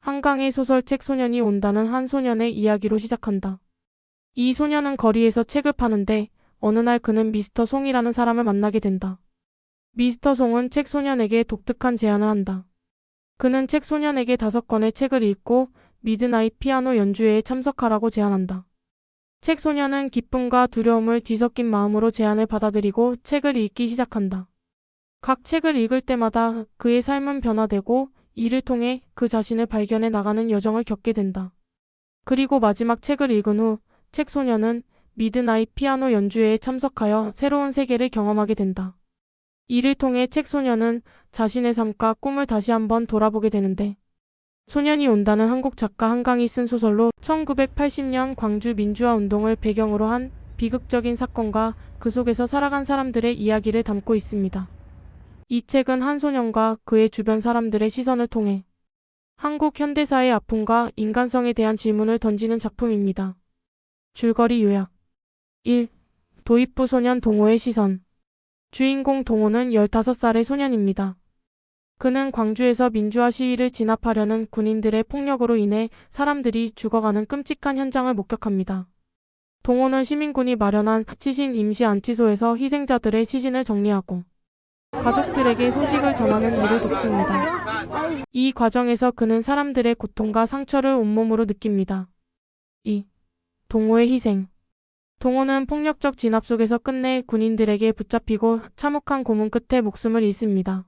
한강의 소설책 소년이 온다는 한 소년의 이야기로 시작한다. 이 소년은 거리에서 책을 파는데 어느 날 그는 미스터 송이라는 사람을 만나게 된다. 미스터 송은 책 소년에게 독특한 제안을 한다. 그는 책 소년에게 5권의 책을 읽고 미드나잇 피아노 연주회에 참석하라고 제안한다. 책 소년은 기쁨과 두려움을 뒤섞인 마음으로 제안을 받아들이고 책을 읽기 시작한다. 각 책을 읽을 때마다 그의 삶은 변화되고 이를 통해 그 자신을 발견해 나가는 여정을 겪게 된다. 그리고 마지막 책을 읽은 후 책 소년은 미드나잇 피아노 연주회에 참석하여 새로운 세계를 경험하게 된다. 이를 통해 책 소년은 자신의 삶과 꿈을 다시 한번 돌아보게 되는데, 소년이 온다는 한국 작가 한강이 쓴 소설로 1980년 광주 민주화 운동을 배경으로 한 비극적인 사건과 그 속에서 살아간 사람들의 이야기를 담고 있습니다. 이 책은 한 소년과 그의 주변 사람들의 시선을 통해 한국 현대사의 아픔과 인간성에 대한 질문을 던지는 작품입니다. 줄거리 요약 1. 도입부 소년 동호의 시선. 주인공 동호는 15살의 소년입니다. 그는 광주에서 민주화 시위를 진압하려는 군인들의 폭력으로 인해 사람들이 죽어가는 끔찍한 현장을 목격합니다. 동호는 시민군이 마련한 시신 임시 안치소에서 희생자들의 시신을 정리하고 가족들에게 소식을 전하는 일을 돕습니다. 이 과정에서 그는 사람들의 고통과 상처를 온몸으로 느낍니다. 2. 동호의 희생. 동호는 폭력적 진압 속에서 끝내 군인들에게 붙잡히고 참혹한 고문 끝에 목숨을 잃습니다.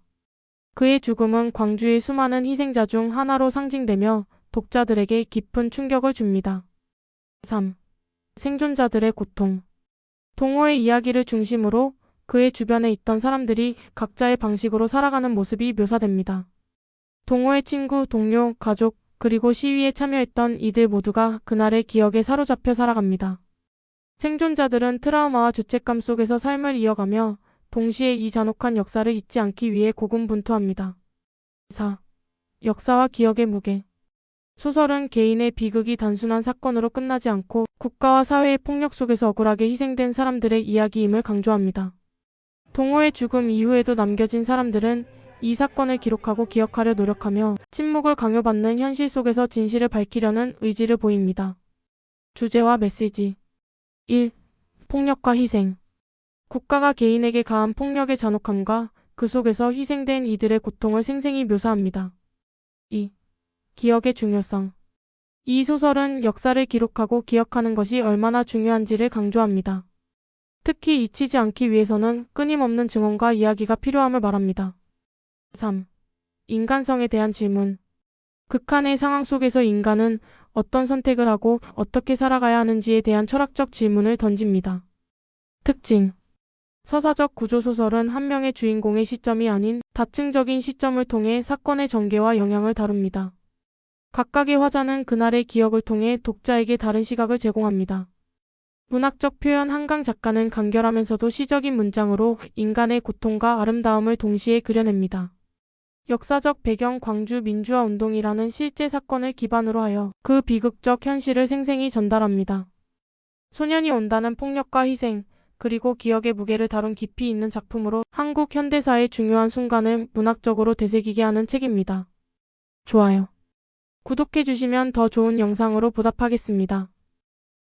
그의 죽음은 광주의 수많은 희생자 중 하나로 상징되며 독자들에게 깊은 충격을 줍니다. 3. 생존자들의 고통. 동호의 이야기를 중심으로 그의 주변에 있던 사람들이 각자의 방식으로 살아가는 모습이 묘사됩니다. 동호의 친구, 동료, 가족, 그리고 시위에 참여했던 이들 모두가 그날의 기억에 사로잡혀 살아갑니다. 생존자들은 트라우마와 죄책감 속에서 삶을 이어가며 동시에 이 잔혹한 역사를 잊지 않기 위해 고군분투합니다. 4. 역사와 기억의 무게. 소설은 개인의 비극이 단순한 사건으로 끝나지 않고 국가와 사회의 폭력 속에서 억울하게 희생된 사람들의 이야기임을 강조합니다. 동호의 죽음 이후에도 남겨진 사람들은 이 사건을 기록하고 기억하려 노력하며 침묵을 강요받는 현실 속에서 진실을 밝히려는 의지를 보입니다. 주제와 메시지. 1. 폭력과 희생. 국가가 개인에게 가한 폭력의 잔혹함과 그 속에서 희생된 이들의 고통을 생생히 묘사합니다. 2. 기억의 중요성. 이 소설은 역사를 기록하고 기억하는 것이 얼마나 중요한지를 강조합니다. 특히 잊히지 않기 위해서는 끊임없는 증언과 이야기가 필요함을 말합니다. 3. 인간성에 대한 질문. 극한의 상황 속에서 인간은 어떤 선택을 하고 어떻게 살아가야 하는지에 대한 철학적 질문을 던집니다. 특징. 서사적 구조. 소설은 한 명의 주인공의 시점이 아닌 다층적인 시점을 통해 사건의 전개와 영향을 다룹니다. 각각의 화자는 그날의 기억을 통해 독자에게 다른 시각을 제공합니다. 문학적 표현. 한강 작가는 간결하면서도 시적인 문장으로 인간의 고통과 아름다움을 동시에 그려냅니다. 역사적 배경. 광주 민주화 운동이라는 실제 사건을 기반으로 하여 그 비극적 현실을 생생히 전달합니다. 소년이 온다는 폭력과 희생, 그리고 기억의 무게를 다룬 깊이 있는 작품으로 한국 현대사의 중요한 순간을 문학적으로 되새기게 하는 책입니다. 좋아요. 구독해주시면 더 좋은 영상으로 보답하겠습니다.